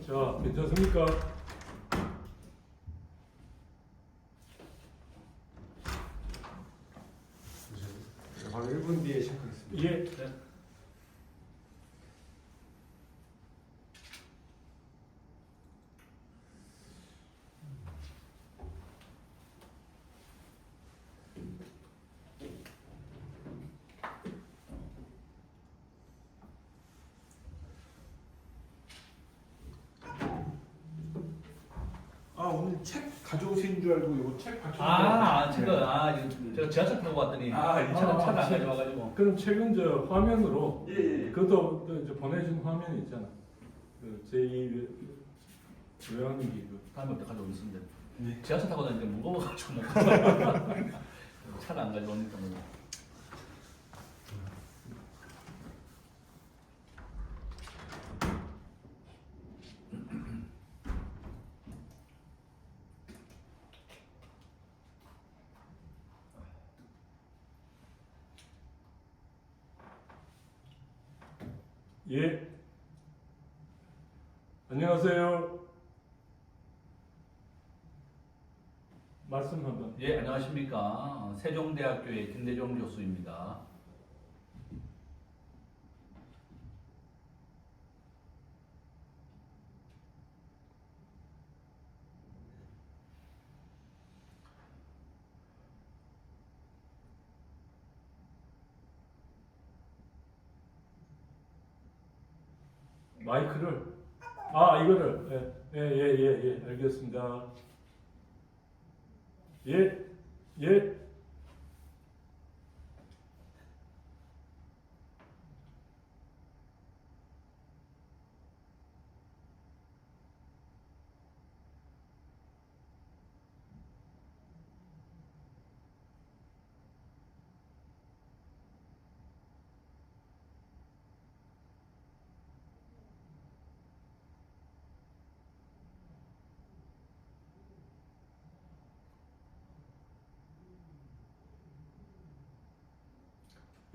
자, 괜찮습니까? 바로 1분 뒤에 시작하겠습니다. 예. 네. 아, 오늘 책 가져오신 줄 알고 이거 책 받쳐. 제가 지하철 타고 왔더니 아, 차가 안 책. 가져와가지고. 그럼 최근 저 화면으로 예. 그것도 또 이제 보내준 화면이 있잖아. 그 제2 외환위기 그. 다음에 또 가져오겠습니다. 네. 지하철 타고 다니는데 무거워가지고 못 가져와. 차를 안 가져오니까 뭐. 예. 안녕하세요. 말씀 한번. 예, 안녕하십니까. 세종대학교의 김대종 교수입니다. 마이크를 이거를 예, 알겠습니다. 예.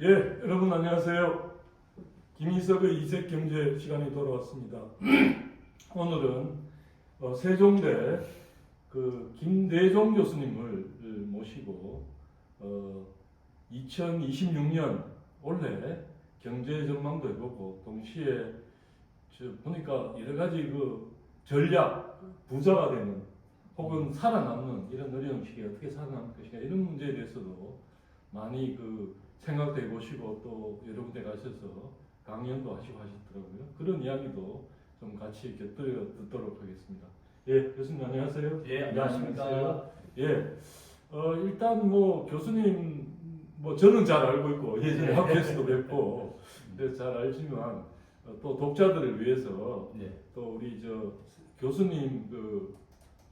예, 여러분 안녕하세요. 김희석의 이색경제 시간이 돌아왔습니다. 오늘은 세종대 그 김대종 교수님을 모시고 2026년 올해 경제 전망도 해보고 동시에 보니까 여러 가지 그 전략 부자가 되는 혹은 살아남는 이런 어려운 시기에 어떻게 살아남을 것인가 이런 문제에 대해서도 많이 그 생각도 해보시고 또 여러 군데 가셔서 강연도 하시고 하셨더라고요. 그런 이야기도 좀 같이 곁들여 듣도록 하겠습니다. 예, 교수님 안녕하세요. 예, 안녕하십니까. 예, 일단 뭐 교수님 뭐 저는 잘 알고 있고 예전에 학교에서도 뵙고 그래서 잘 알지만 또 독자들을 위해서 또 우리 저 교수님 그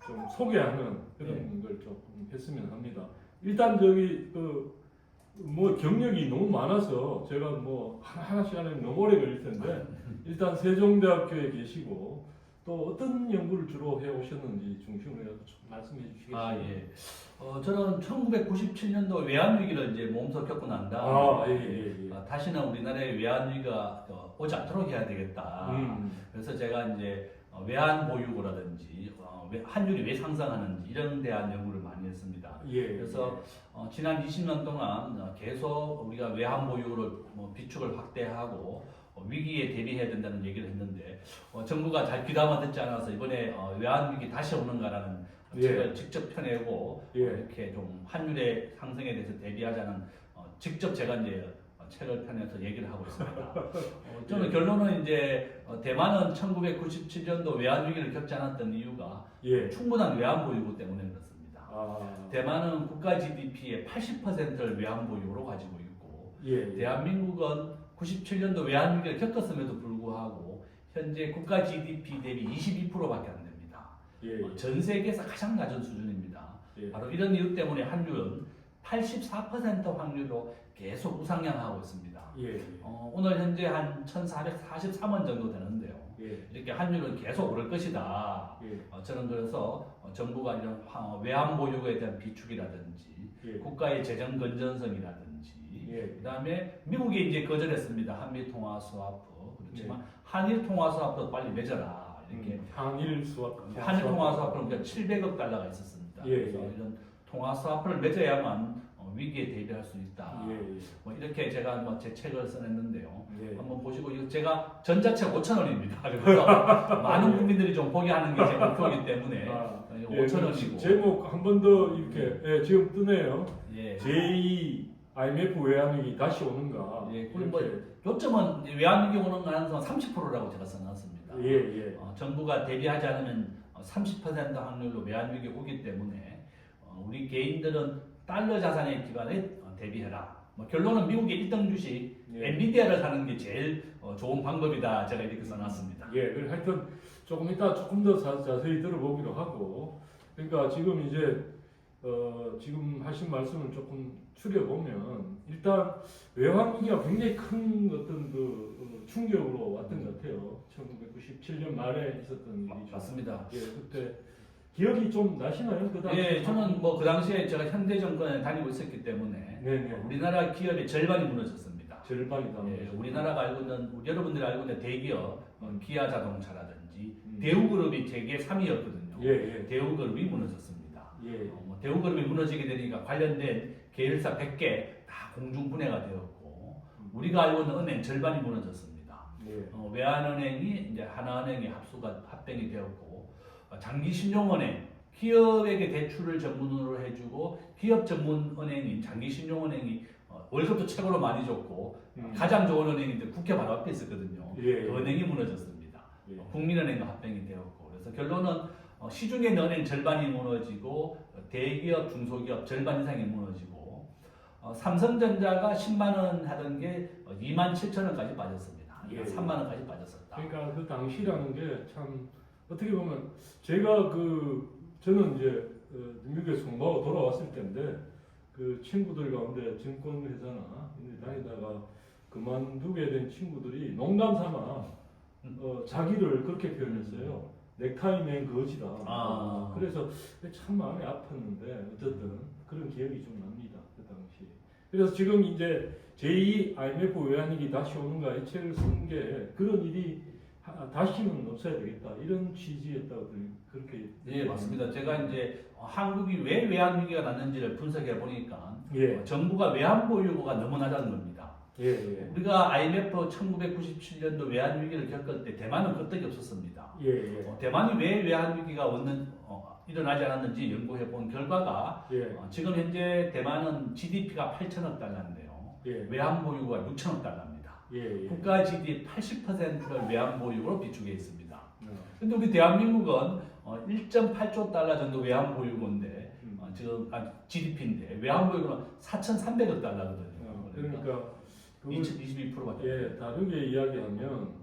좀 소개하는 그런 걸 조금 했으면 합니다. 일단 저기 뭐 경력이 너무 많아서 제가 뭐 하나씩 하면 너무 오래 걸릴 텐데 일단 세종대학교에 계시고 또 어떤 연구를 주로 해 오셨는지 중심으로 해서 좀 말씀해 주시겠어요? 예. 저는 1997년도 외환위기를 이제 몸소 겪고 난 다음에 다시는 우리나라에 외환위기가 오지 않도록 해야 되겠다. 그래서 제가 이제 외환 보유고라든지 환율이 왜 상승하는지 이런 대한 연구를 많이 했습니다. 그래서 지난 20년 동안 계속 우리가 외환 보유고를 비축을 확대하고 위기에 대비해야 된다는 얘기를 했는데 정부가 잘 귀담아 듣지 않아서 이번에 외환 위기 다시 오는가라는 책을 직접 펴내고 이렇게 좀 환율의 상승에 대해서 대비하자는 직접 제가 이제 책을 펴내서 얘기를 하고 있습니다. 저는 결론은 이제 대만은 1997년도 외환 위기를 겪지 않았던 이유가 충분한 외환 보유고 때문에 그렇습니다. 대만은 국가 GDP의 80%를 외환 보유고로 가지고 있고 대한민국은 97년도 외환 위기를 겪었음에도 불구하고 현재 국가 GDP 대비 22%밖에 안 됩니다. 전 세계에서 가장 낮은 수준입니다. 바로 이런 이유 때문에 환율은 84% 확률로 계속 우상향하고 있습니다. 오늘 현재 한 1,443원 정도 되는데요. 이렇게 환율은 계속 오를 것이다. 저는 그래서 정부가 이런 외환 보유고에 대한 비축이라든지 국가의 재정 건전성이라든지 그다음에 미국이 이제 거절했습니다. 한미 통화 스와프 그렇지만 한일 통화 스와프도 빨리 맺어라 이렇게 한일 수합, 한일 통화 수합은 우리가 700억 달러가 있었습니다. 그래서 이런 통화 수합을 맺어야만 위기에 대비할 수 있다. 뭐 이렇게 제가 뭐 제 책을 써냈는데요. 한번 보시고 이거 제가 전자책 5,000원입니다. 그래서 많은 국민들이 좀 보게 하는 게 제 목표이기 때문에 5,000원이고 제목 한 번 더 이렇게 지금 뜨네요. 예. 제2 IMF 외환위기 다시 오는가? 그리고 뭐 요점은 외환위기 오는 가능성은 30%라고 제가 써놨습니다. 정부가 대비하지 않으면 30% 확률로 외환위기 오기 때문에 우리 개인들은 달러 자산의 기반에 대비해라. 뭐 결론은 미국의 1등 주식 엔비디아를 사는 게 제일 좋은 방법이다. 제가 이렇게 써놨습니다. 하여튼 조금 이따 조금 더 자세히 들어보기로 하고, 그러니까 지금 이제 지금 하신 말씀을 조금 추려보면 일단 외환위기가 굉장히 큰 어떤 그 충격으로 왔던 것 같아요. 1997년 말에 있었던 일이죠. 맞습니다. 그때 기억이 좀 나시나요? 그 당시? 저는 뭐 그 당시에 제가 현대 정권에 다니고 있었기 때문에 우리나라 기업의 절반이 무너졌습니다. 절반이 다 우리나라가 알고 있는 여러분들이 알고 있는 대기업 기아 자동차라든지 대우그룹이 세계 3위였거든요. 대우그룹이 무너졌습니다. 대우그룹이 무너지게 되니까 관련된 계열사 100개 다 공중분해가 되었고 우리가 알고 있는 은행 절반이 무너졌습니다. 외환은행이 이제 하나은행에 합병이 되었고 장기신용은행 기업에게 대출을 전문으로 해주고 기업 전문은행인 장기신용은행이 월급도 최고로 많이 줬고 가장 좋은 은행인데 국회 바로 앞에 있었거든요. 그 은행이 무너졌습니다. 국민은행과 합병이 되었고 그래서 결론은 시중에 있는 은행 절반이 무너지고 대기업 중소기업 절반 이상이 무너지고 삼성전자가 10만 원 하던 게 2만 7천 원까지 빠졌습니다. 3만 원까지 빠졌었다. 그러니까 그 당시라는 게 참 어떻게 보면 제가 저는 이제 미국에서 공부하고 돌아왔을 때인데 그 친구들 가운데 증권회사나 이런 데 다니다가 그만두게 된 친구들이 농담 삼아 자기를 그렇게 표현했어요. 넥타이 맨 거지다. 그래서 참 마음이 아팠는데 어쨌든 그런 기억이 좀 납니다. 그 당시. 그래서 지금 이제 제2 IMF 외환위기 다시 오는가 이 책을 쓴 게 그런 일이 다시는 없어야 되겠다 이런 취지였다고 그렇게 맞습니다. 제가 이제 한국이 왜 외환위기가 났는지를 분석해 보니까 정부가 외환보유고가 너무 낮은 겁니다. 우리가 IMF 1997년도 외환위기를 겪을 때 대만은 끄떡이 없었습니다. 대만이 왜 외환위기가 일어나지 않았는지 연구해 본 결과가 지금 현재 대만은 GDP가 8천억 달러인데요. 외환보유고가 6천억 달러입니다. 국가 GDP 80%를 외환보유고로 비축해 있습니다. 그런데 우리 대한민국은 1.8조 달러 정도 외환보유고인데 지금 GDP인데 외환보유고는 4,300억 달러거든요. 그러니까 22%밖에. 다르게 이야기하면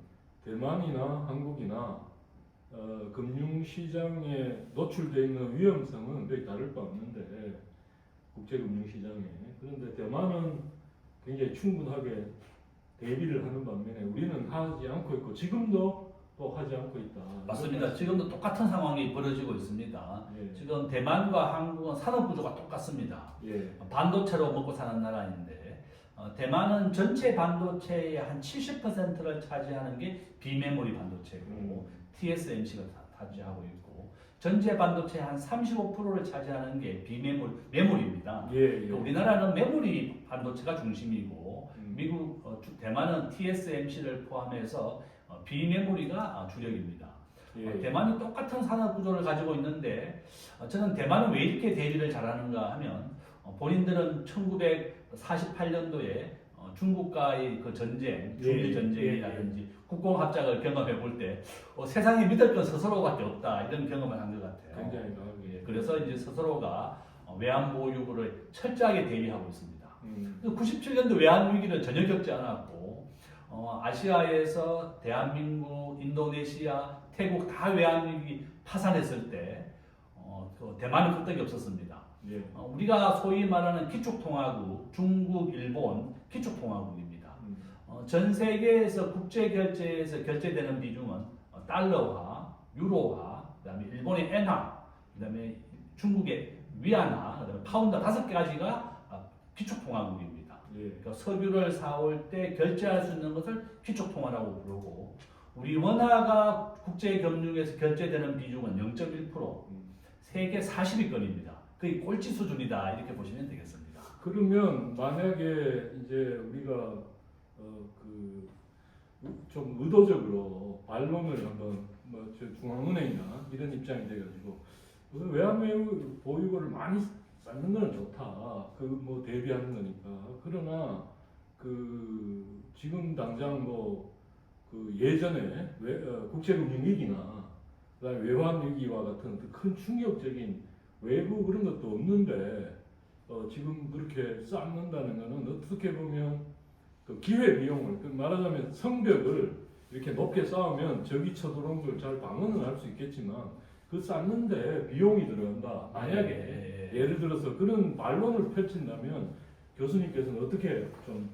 대만이나 한국이나 금융시장에 노출되어 있는 위험성은 거의 다를 바 없는데 국제금융시장에 그런데 대만은 굉장히 충분하게 대비를 하는 반면에 우리는 하지 않고 있고 지금도 또 하지 않고 있다. 맞습니다. 지금도 똑같은 상황이 벌어지고 있습니다. 지금 대만과 한국은 산업 구조가 똑같습니다. 반도체로 먹고 사는 나라인데 대만은 전체 반도체의 한 70%를 차지하는 게 비메모리 반도체고 TSMC가 차지하고 있고 전체 반도체의 한 35%를 차지하는 게 메모리입니다. 그러니까 우리나라는 메모리 반도체가 중심이고 대만은 TSMC를 포함해서 비메모리가 주력입니다. 대만이 똑같은 산업 구조를 가지고 있는데 저는 대만은 왜 이렇게 대비를 잘하는가 하면 본인들은 1948년도에 중국과의 그 전쟁, 중일 전쟁이라든지 국공합작을 경험해 볼 때 세상에 믿을 건 스스로밖에 없다 이런 경험을 한 것 같아요. 굉장히 그래서 이제 스스로가 외환보유고를 철저하게 대비하고 있습니다. 97년도 외환위기는 전혀 겪지 않았고 아시아에서 대한민국, 인도네시아, 태국 다 외환위기 파산했을 때 대만은 끄떡이 없었습니다. 우리가 소위 말하는 기축통화국, 중국, 일본 기축통화국입니다. 전 세계에서 국제결제에서 결제되는 비중은 달러화, 유로화, 그다음에 일본의 엔화, 그다음에 중국의 위안화, 그다음에 파운드 5가지가 기축통화국입니다. 그러니까 석유를 사올 때 결제할 수 있는 것을 기축통화라고 부르고 우리 원화가 국제 금융에서 결제되는 비중은 0.1%, 세계 40위권입니다. 거의 꼴찌 수준이다 이렇게 보시면 되겠습니다. 그러면 만약에 이제 우리가 좀 의도적으로 반론을 한번 중앙은행이나 이런 입장이 돼가지고 외환 보유고를 많이 쌓는 건 좋다. 뭐 대비하는 거니까. 그러나 지금 당장 예전에 국제금융위기나 그다음에 외환위기와 같은 큰 충격적인 외부 그런 것도 없는데 지금 그렇게 쌓는다는 것은 어떻게 보면 기회 비용을 말하자면 성벽을 이렇게 높게 쌓으면 적이 쳐들어온 걸 잘 방어는 할 수 있겠지만 그 쌓는데 비용이 들어간다. 만약에 예를 들어서 그런 반론을 펼친다면 교수님께서는 어떻게 좀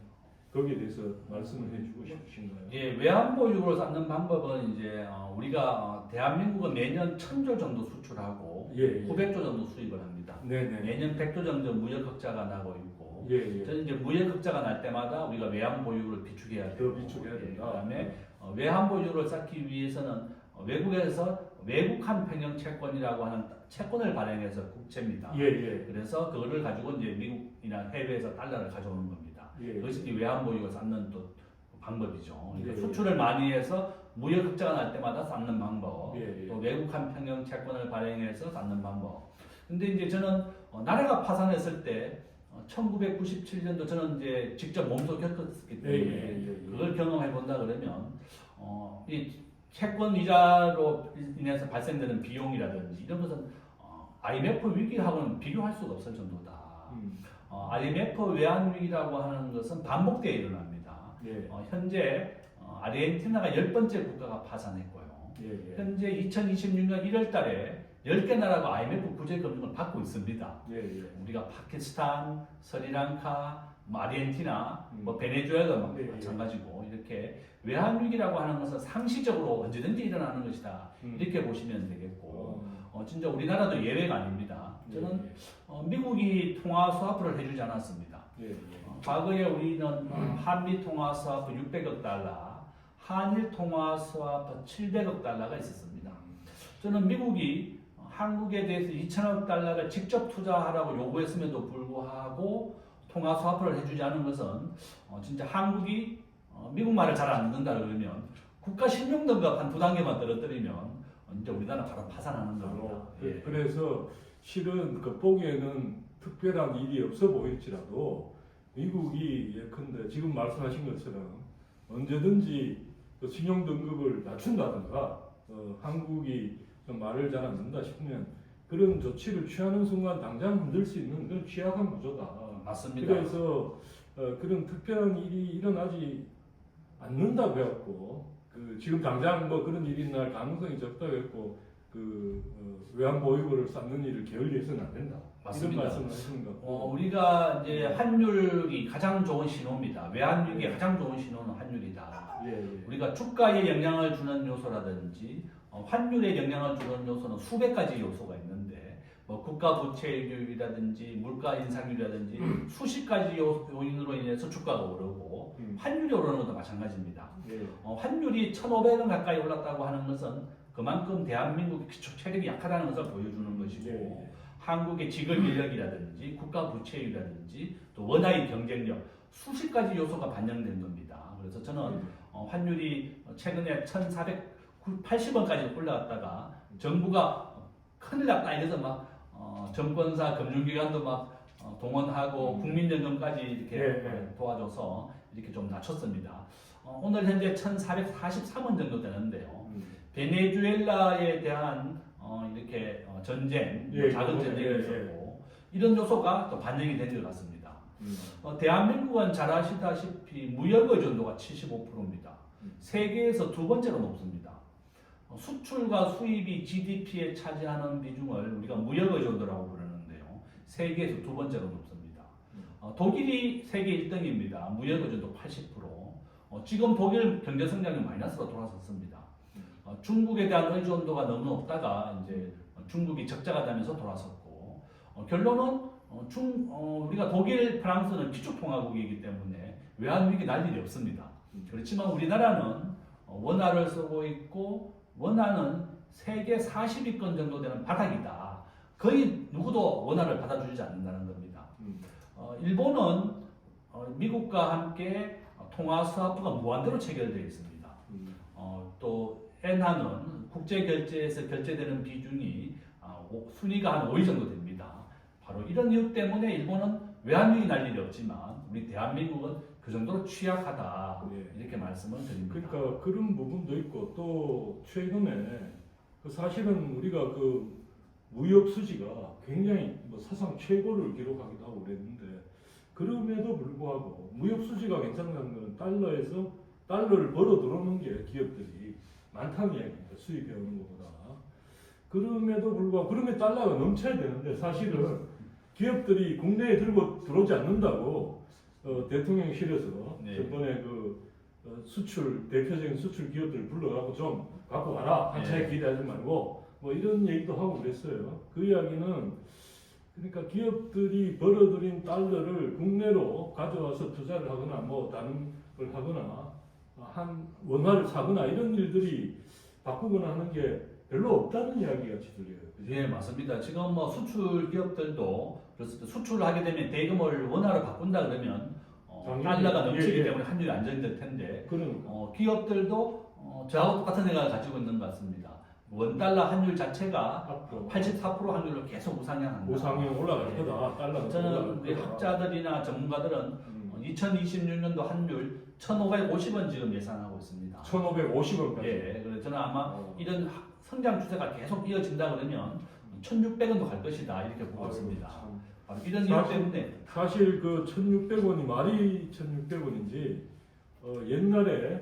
거기에 대해서 말씀을 해주고 싶으신가요? 예, 외환 보유고를 쌓는 방법은 이제 우리가 대한민국은 매년 1,000조 정도 수출하고 900조 정도 수입을 합니다. 네네. 매년 100조 정도 무역 흑자가 나고 있고, 예. 저는 이제 무역 흑자가 날 때마다 우리가 외환 보유고를 비축해야 더 되고, 비축해야 된다. 그다음에 외환 보유고를 쌓기 위해서는 외국에서 외국한 평형 채권이라고 하는 채권을 발행해서 국채입니다. 예. 그래서 그거를 가지고 이제 미국이나 해외에서 달러를 가져오는 겁니다. 그것이 이제 외환 보유고 쌓는 또 방법이죠. 그러니까 수출을 많이 해서 무역 흑자가 날 때마다 쌓는 방법, 또 외국한 평형 채권을 발행해서 쌓는 방법. 근데 이제 저는 나라가 파산했을 때 1997년도 저는 이제 직접 몸소 겪었기 때문에 그걸 경험해 본다 그러면 이 채권 이자로 인해서 발생되는 비용이라든지 이런 것은 IMF 위기하고는 비교할 수가 없을 정도다. IMF 외환 위기라고 하는 것은 반복되어 일어납니다. 현재 아르헨티나가 10번째 국가가 파산했고요. 현재 2026년 1월 달에 10개 나라가 IMF 구제 금융을 받고 있습니다. 우리가 파키스탄, 스리랑카, 아르헨티나, 베네수엘라 마찬가지고 이렇게 외환 위기라고 하는 것은 상시적으로 언제든지 일어나는 것이다. 이렇게 보시면 되겠고, 진짜 우리나라도 예외가 아닙니다. 저는 미국이 통화 스와프를 해주지 않았습니다. 과거에 우리는 한미 통화 스와프 600억 달러, 한일 통화 스와프 700억 달러가 있었습니다. 저는 미국이 한국에 대해서 2천억 달러를 직접 투자하라고 요구했음에도 불구하고 통화 스와프를 해주지 않은 것은 진짜 한국이 미국 말을 잘 안 듣는다 그러면 국가 신용등급 한 2단계만 떨어뜨리면 이제 우리나라 바로 파산하는 겁니다. 그래서 실은 보기에는 특별한 일이 없어 보일지라도 미국이 예컨대 지금 말씀하신 것처럼 언제든지 신용등급을 낮춘다든가 한국이 말을 잘 안 듣는다 싶으면 그런 조치를 취하는 순간 당장 흔들 수 있는 그런 취약한 구조다. 맞습니다. 그래서 그런 특별한 일이 일어나지 않는다고 해갖고 지금 당장 그런 일이 날 가능성이 적다고 했고 외환 보유고를 쌓는 일을 게을리해서는 안 된다. 맞습니다. 이런 말씀을 하시는 것 같고. 우리가 이제 환율이 가장 좋은 신호입니다. 외환 위기에 가장 좋은 신호는 환율이다. 우리가 주가에 영향을 주는 요소라든지 환율에 영향을 주는 요소는 수백 가지 요소가 있는데 국가 부채율이라든지 물가 인상률이라든지 수십 가지 요인으로 인해서 주가가 오르고 환율이 오르는 것도 마찬가지입니다. 환율이 1,500원 가까이 올랐다고 하는 것은 그만큼 대한민국의 기초 체력이 약하다는 것을 보여주는 것이고 한국의 직업 인력이라든지 국가 부채율이라든지 또 원화의 경쟁력 수십 가지 요소가 반영된 겁니다. 그래서 저는 환율이 최근에 1,480원까지 올라갔다가 정부가 큰일 났다 이래서 막 정권사 금융기관도 막 동원하고 국민연금까지 이렇게 도와줘서 이렇게 좀 낮췄습니다. 오늘 현재 1,443원 정도 되는데요. 베네수엘라에 대한 이렇게 전쟁, 작은 전쟁이 있었고 이런 요소가 또 반영이 된 것 같습니다. 대한민국은 잘 아시다시피 무역 의존도가 75%입니다. 세계에서 두 번째로 높습니다. 수출과 수입이 GDP에 차지하는 비중을 우리가 무역 의존도라고 부르는데요. 세계에서 두 번째로 높습니다. 독일이 세계 1등입니다. 무역 의존도 80%. 지금 독일 경제 성장이 마이너스로 돌아섰습니다. 중국에 대한 의존도가 너무 높다가 이제 중국이 적자가 되면서 돌아섰고 결론은 우리가 독일, 프랑스는 기축통화국이기 때문에 외환위기 날 일이 없습니다. 그렇지만 우리나라는 원화를 쓰고 있고 원화는 세계 40위권 정도 되는 바닥이다. 거의 누구도 원화를 받아주지 않는다는 겁니다. 일본은 미국과 함께 통화 수화부가 무한대로 체결되어 있습니다. 또 엔화는 국제 결제에서 결제되는 비중이 순위가 한 5위 정도 됩니다. 바로 이런 이유 때문에 일본은 외환위기 날 일이 없지만 우리 대한민국은 그 정도로 취약하다 이렇게 말씀을 드립니다. 그러니까 그런 부분도 있고 또 최근에 사실은 우리가 그 무역 수지가 굉장히 뭐 사상 최고를 기록하기도 하고 그랬는데 그럼에도 불구하고 무역 수지가 괜찮다는 건 달러를 벌어 들어오는 게 기업들이 많다는 이야기입니다. 수입해 오는 것보다. 그럼에도 불구하고 그러면 달러가 넘쳐야 되는데 사실은 기업들이 국내에 들어오지 않는다고 대통령실에서 저번에 수출 대표적인 수출 기업들 불러가고 좀 갖고 와라 한 차에 기대하지 말고 뭐 이런 얘기도 하고 그랬어요. 그 이야기는 그러니까 기업들이 벌어들인 달러를 국내로 가져와서 투자를 하거나 뭐 다른 걸 하거나 한 원화를 사거나 이런 일들이 바꾸거나 하는 게 별로 없다는 이야기 같이 들려요. 예, 맞습니다. 지금 뭐 수출 기업들도 그렇습니다. 수출을 하게 되면 대금을 원화로 바꾼다 그러면 달러가 넘치기 때문에 환율이 안정될 텐데 기업들도 저하고 똑같은 생각을 가지고 있는 것 같습니다. 원달러 환율 자체가 84% 환율로 계속 우상향한다. 우상향 올라갈 거다. 달러는 저는 우리 학자들이나 전문가들은 2026년도 환율 1,550원 지금 예상하고 있습니다. 1,550원까지. 예, 그래서 저는 아마 이런 성장 추세가 계속 이어진다 그러면 1,600원도 갈 것이다 이렇게 보고 있습니다. 이런 이유 때문에 사실 그 1,600원이 말이 1,600원인지 옛날에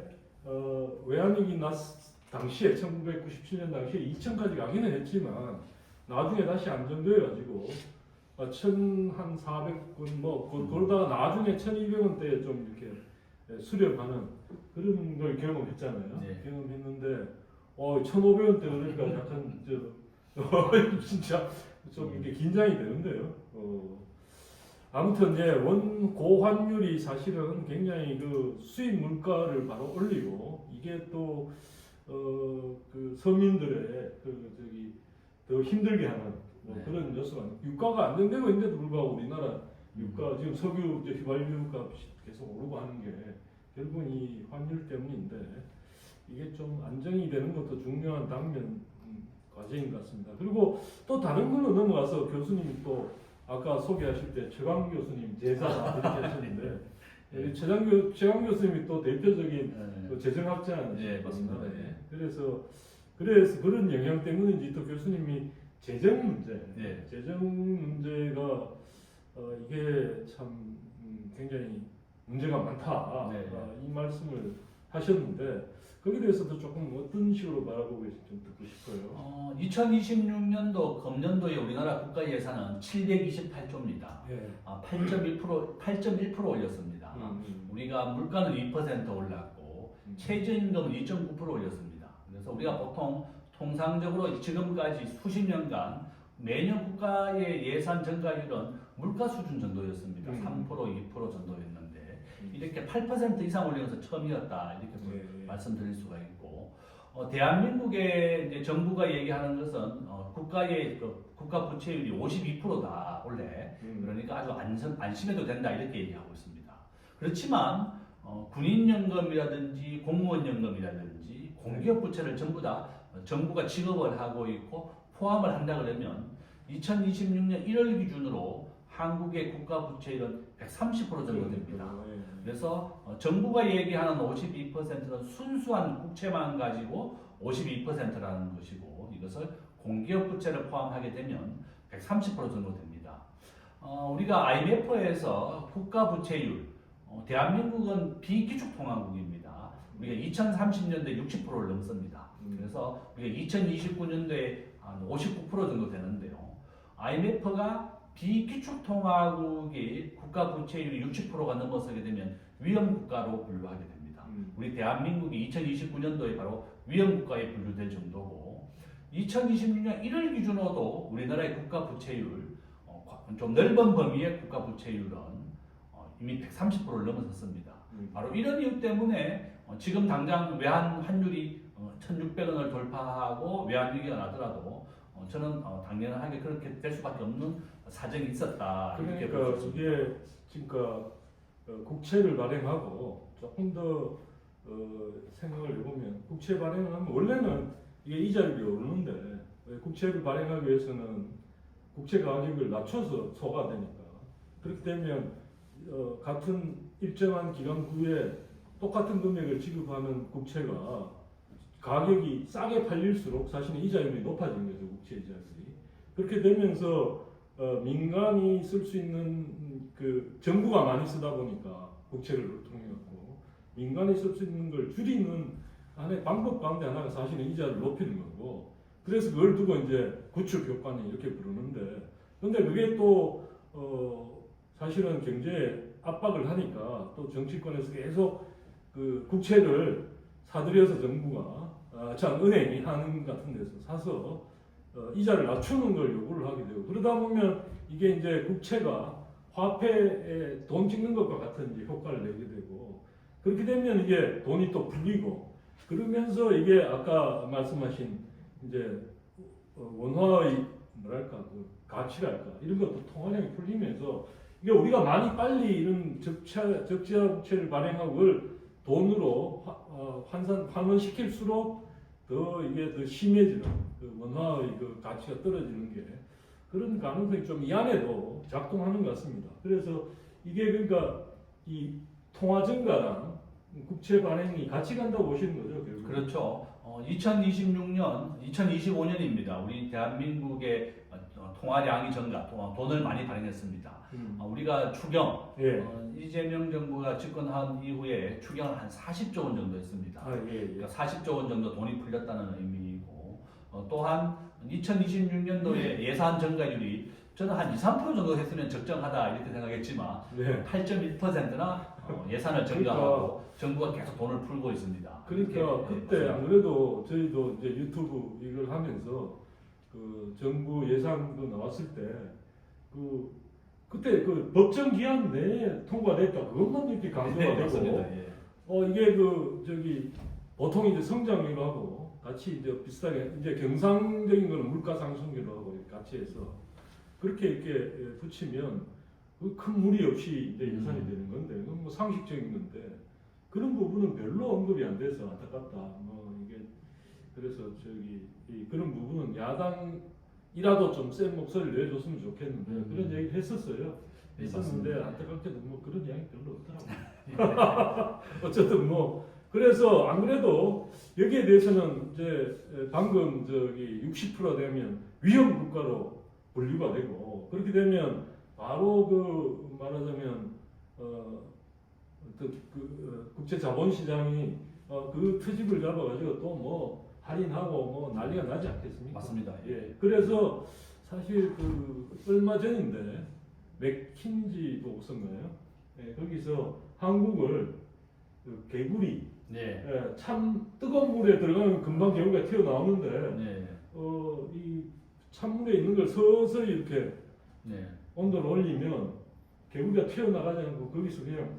외환위기 당시에 1997년 당시에 2,000까지 가기는 했지만 나중에 다시 안정되어가지고 1,400원 뭐 그러다가 나중에 1,200원대에 좀 이렇게 수렴하는 그런 걸 경험했잖아요. 경험했는데 1,500원대 그러니까 약간 진짜 좀 이렇게 긴장이 되는데요. 아무튼 이제 고환율이 사실은 굉장히 그 수입 물가를 바로 올리고 이게 또 그 서민들의 더 힘들게 하는 그런 요소가 유가가 안정되고 있는데도 불구하고 우리나라 유가 지금 석유 휘발유 값이 계속 오르고 하는 게 결국은 이 환율 때문인데 이게 좀 안정이 되는 것도 중요한 당면 과제인 것 같습니다. 그리고 또 다른 걸로 넘어가서 교수님이 또 아까 소개하실 때 최강 교수님 제자 이렇게 하셨는데 최강 교수님이 또 대표적인 재정학자 아니십니까? 그래서 그런 영향 때문인지 또 교수님이 재정 문제가 이게 참 굉장히 문제가 많다 이 말씀을 하셨는데 거기에 대해서도 조금 어떤 식으로 바라보고 계신지 좀 듣고 싶어요. 2026년도 금년도에 우리나라 국가 예산은 728조입니다. 8.1% 올렸습니다. 우리가 물가는 2% 올랐고 최저임금은 2.9% 올렸습니다. 그래서 우리가 보통 통상적으로 지금까지 수십 년간 매년 국가의 예산 증가율은 물가 수준 정도였습니다. 3% 2% 정도였는데 이렇게 8% 이상 올리는 것은 처음이었다 이렇게 말씀드릴 수가 있고 대한민국의 이제 정부가 얘기하는 것은 국가의 국가 부채율이 52%다 원래 그러니까 아주 안심해도 된다 이렇게 얘기하고 있습니다. 그렇지만 군인연금이라든지 공무원연금이라든지 공기업 부채를 전부 다 정부가 지급을 하고 있고 포함을 한다 그러면 2026년 1월 기준으로 한국의 국가 부채율은 130% 정도 됩니다. 그래서 정부가 얘기하는 52%는 순수한 국채만 가지고 52%라는 것이고 이것을 공기업 부채를 포함하게 되면 130% 정도 됩니다. 우리가 IMF에서 국가 부채율 대한민국은 비기축통화국입니다. 우리가 2030년도에 60%를 넘습니다. 그래서 우리가 2029년도에 한 59% 정도 되는데요. IMF가 비기축통화국이 국가 부채율이 60%가 넘어서게 되면 위험국가로 분류하게 됩니다. 우리 대한민국이 2029년도에 바로 위험국가에 분류될 정도고 2026년 1월 기준으로도 우리나라의 국가 부채율 좀 넓은 범위의 국가 부채율은 이미 130%를 넘어섰습니다. 바로 이런 이유 때문에 지금 당장 외환 환율이 1,600원을 돌파하고 외환 위기가 나더라도 저는 당연하게 그렇게 될 수밖에 없는 사정이 있었다. 이렇게 그러니까 이게 지금 국채를 발행하고 조금 더 생각을 해보면 국채 발행을 하면 원래는 이게 이자율이 오르는데 국채를 발행하기 위해서는 국채 가격을 낮춰서 소가되니까 그렇게 되면 같은 일정한 기간 후에 똑같은 금액을 지급하는 국채가 가격이 싸게 팔릴수록 사실은 이자율이 높아지는 거죠. 국채 이자율이. 그렇게 되면서 민간이 쓸 수 있는 그 정부가 많이 쓰다 보니까 국채를 통해 갖고 민간이 쓸 수 있는 걸 줄이는 하나의 방법 가운데 하나가 사실은 이자를 높이는 거고 그래서 그걸 두고 이제 구축 효과는 이렇게 부르는데 근데 그게 또 사실은 경제에 압박을 하니까 또 정치권에서 계속 그 국채를 사들여서 정부가 은행이 하는 같은 데서 사서 이자를 낮추는 걸 요구를 하게 되고 그러다 보면 이게 이제 국채가 화폐에 돈 찍는 것과 같은 이제 효과를 내게 되고 그렇게 되면 이게 돈이 또 풀리고 그러면서 이게 아까 말씀하신 이제 원화의 뭐랄까 그 가치랄까 이런 것도 통화량이 풀리면서 이게 우리가 많이 빨리 이런 적자 국채를 발행하고 그걸 돈으로 환원시킬수록 더 이게 더 심해지는 그 원화의 그 가치가 떨어지는 게 그런 가능성이 좀 이 안에도 작동하는 것 같습니다. 그래서 이게 그러니까 이 통화 증가랑 국채 발행이 같이 간다고 보시는 거죠, 결국. 그렇죠. 2026년, 2025년입니다. 우리 대한민국의 통화량이 증가, 돈을 많이 발행했습니다. 우리가 추경, 예. 이재명 정부가 집권한 이후에 추경을 한 40조 원 정도 했습니다. 그러니까 40조 원 정도 돈이 풀렸다는 의미이고, 또한 2026년도에 예산 증가율이 저는 한 2, 3% 정도 했으면 적정하다 이렇게 생각했지만 네. 8.1%나 예산을 증가하고 정부가 계속 돈을 풀고 있습니다. 그러니까 그때 안 그래도 저희도 이제 유튜브 이걸 하면서 그 정부 예산 그 나왔을 때 그때 그 법정 기한 내에 통과됐다 그것만 이렇게 강조가 되고 이게 보통 이제 성장률하고 같이 이제 비슷하게 이제 경상적인 거는 물가 상승률하고 이렇게 같이 해서 그렇게 이렇게 붙이면 큰 무리 없이 이제 예산이 되는 건데 이건 뭐 상식적인 건데 그런 부분은 별로 언급이 안 돼서 안타깝다. 뭐 이게 그래서 그런 부분은 야당이라도 좀 센 목소리를 내줬으면 좋겠는데 그런 얘기를 했었어요. 했었는데 안타깝게도 뭐 그런 이야기 별로 없더라고요. 어쨌든 뭐 그래서 안 그래도 여기에 대해서는 이제 방금 60% 되면 위험 국가로 분류가 되고 그렇게 되면 바로 그 말하자면 국제 자본시장이 그 트집을 잡아가지고 또 뭐 할인하고 뭐 난리가 나지 않겠습니까? 맞습니다. 예. 그래서 사실 얼마 전인데 맥킨지 보고서인가요? 예, 거기서 한국을 개구리 참 뜨거운 물에 들어가면 금방 개구리가 튀어나오는데 이 찬물에 있는 걸 서서히 이렇게 온도를 올리면 개구리가 튀어나가지 않고 거기서 그냥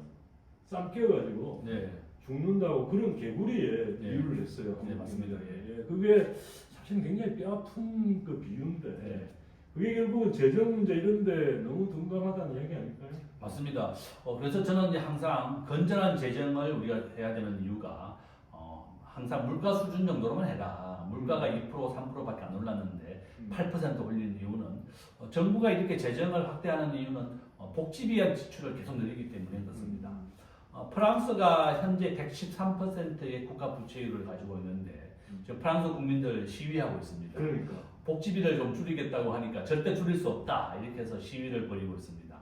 쌈 깨어가지고 죽는다고 그런 개구리에 비유를 했어요. 맞습니다. 그게 사실 굉장히 뼈아픈 그 비유인데 그게 결국은 재정 문제 이런데 너무 둔감하다는 얘기 아닐까요? 맞습니다. 그래서 저는 이제 항상 건전한 재정을 우리가 해야 되는 이유가 항상 물가 수준 정도로만 해라. 물가가 2% 3%밖에 안 올랐는데 8% 올리는 이유는 정부가 이렇게 재정을 확대하는 이유는 복지비 위한 지출을 계속 늘리기 때문에 그렇습니다. 프랑스가 현재 113%의 국가 부채율을 가지고 있는데 지금 프랑스 국민들 시위하고 있습니다. 그러니까 복지비를 좀 줄이겠다고 하니까 절대 줄일 수 없다 이렇게 해서 시위를 벌이고 있습니다.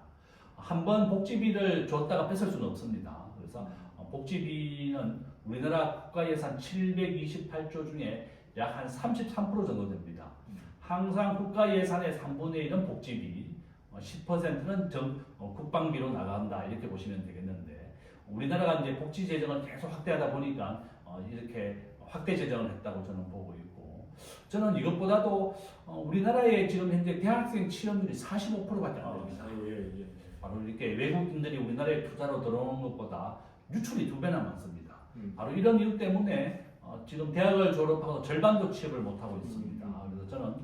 한번 복지비를 줬다가 뺏을 수는 없습니다. 그래서 복지비는 우리나라 국가예산 728조 중에 약 한 33% 정도 됩니다. 항상 국가예산의 3분의 1은 복지비, 10%는 국방비로 나간다 이렇게 보시면 되겠는데 우리나라가 이제 복지 재정을 계속 확대하다 보니까 이렇게 확대 재정을 했다고 저는 보고 있고 저는 이것보다도 우리나라의 지금 현재 대학생 취업률이 45%밖에 안 됩니다. 바로 이렇게 외국인들이 우리나라에 투자로 들어오는 것보다 유출이 2배나 많습니다. 바로 이런 이유 때문에 지금 대학을 졸업하고 절반도 취업을 못하고 있습니다. 그래서 저는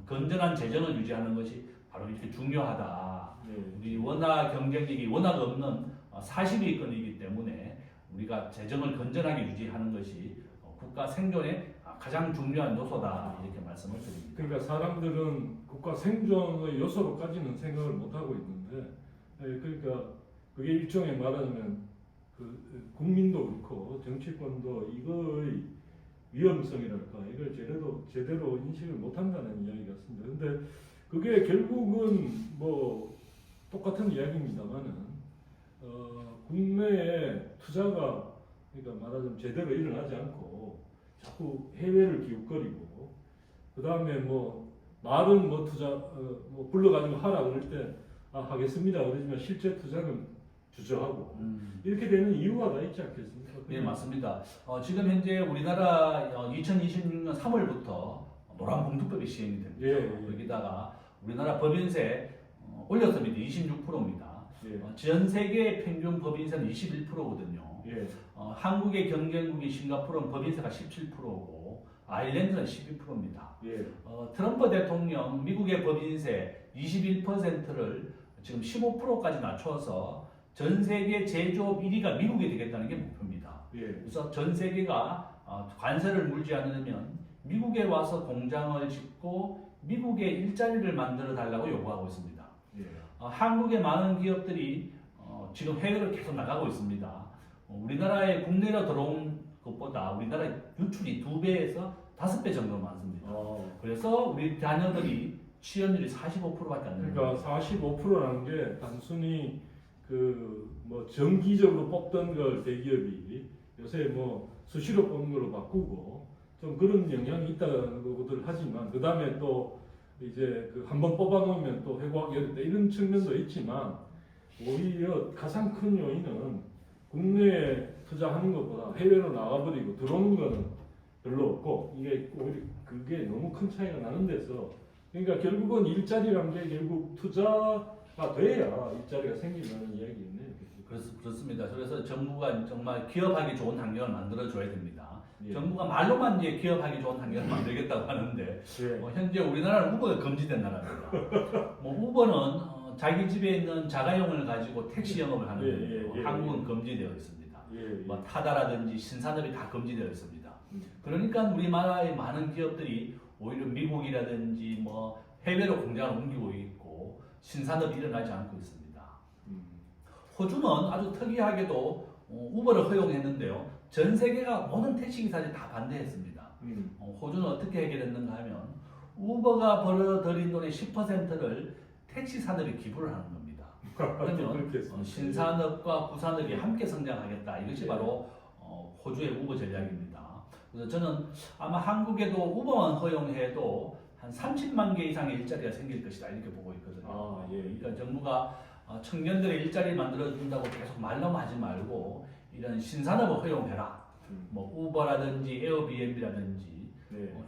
건전한 재정을 유지하는 것이 바로 이렇게 중요하다. 우리 워낙 경쟁력이 워낙 없는 40위권이기 때문에 우리가 재정을 건전하게 유지하는 것이 국가 생존에 가장 중요한 요소다 이렇게 말씀을 드립니다. 그러니까 사람들은 국가 생존의 요소로까지는 생각을 못 하고 있는데, 그러니까 그게 일종의 말하자면 그 국민도 그렇고 정치권도 이거의 위험성이랄까 이걸 제대로 인식을 못 한다는 이야기 같습니다. 근데 그게 결국은 뭐 똑같은 이야기입니다만은 국내에 투자가 그러니까 말하자면 제대로 일어나지 않고 자꾸 해외를 기웃거리고 그 다음에 뭐 말은 뭐 투자 뭐 불러가지고 하라 그럴 때 하겠습니다 그러지만 실제 투자는 주저하고 이렇게 되는 이유가 다 있지 않겠습니까? 네 맞습니다. 지금 현재 우리나라 2026년 3월부터 노란봉투법이 시행이 됩니다. 여기다가 우리나라 법인세 올렸습니다. 26%입니다. 전 세계 평균 법인세는 21%거든요. 한국의 경쟁국인 싱가포르는 법인세가 17%고 아일랜드는 12%입니다. 트럼프 대통령 미국의 법인세 21%를 지금 15%까지 낮춰서 전 세계 제조업 1위가 미국이 되겠다는 게 목표입니다. 그래서 전 세계가 관세를 물지 않으면 미국에 와서 공장을 짓고 미국의 일자리를 만들어 달라고 요구하고 있습니다. 한국의 많은 기업들이 지금 해외로 계속 나가고 있습니다. 우리나라에 국내로 들어온 것보다 우리나라 유출이 2배에서 5배 정도 많습니다. 그래서 우리 자녀들이 취업률이 45%밖에 안 됩니다. 그러니까 45%라는 게 단순히 그 뭐 정기적으로 뽑던 걸 대기업이 요새 뭐 수시로 뽑는 걸로 바꾸고 좀 그런 영향이 있다고들 하지만 그 다음에 또 이제 그 한번 뽑아놓으면 또 회고하기 어렵다 이런 측면도 있지만 오히려 가장 큰 요인은 국내에 투자하는 것보다 해외로 나가버리고 들어오는 거는 별로 없고 이게 오히려 그게 너무 큰 차이가 나는 데서 그러니까 결국은 일자리란 게 결국 투자가 돼야 일자리가 생긴다는 이야기겠네요. 그렇습니다. 그래서 정부가 정말 기업하기 좋은 환경을 만들어줘야 됩니다. 정부가 말로만 이제 기업하기 좋은 환경을 만들겠다고 하는데 현재 우리나라는 우버가 금지된 나라입니다. 뭐 우버는 자기 집에 있는 자가용을 가지고 택시 영업을 하는데 한국은 금지되어 있습니다. 뭐 타다라든지 신산업이 다 금지되어 있습니다. 그러니까 우리나라의 많은 기업들이 오히려 미국이라든지 뭐 해외로 공장을 옮기고 있고 신산업이 일어나지 않고 있습니다. 호주는 아주 특이하게도 우버를 허용했는데요. 전 세계가 모든 택시기사들이 다 반대했습니다. 호주는 어떻게 해결했는가 하면 우버가 벌어들인 돈의 10%를 택시 산업에 기부를 하는 겁니다. 그러면 신산업과 구산업이 함께 성장하겠다. 이것이 바로 호주의 우버 전략입니다. 그래서 저는 아마 한국에도 우버만 허용해도 한 30만 개 이상의 일자리가 생길 것이다 이렇게 보고 있거든요. 그러니까 정부가 청년들의 일자리 만들어준다고 계속 말로만 하지 말고 이런 신산업을 허용해라. 뭐 우버라든지 에어비앤비라든지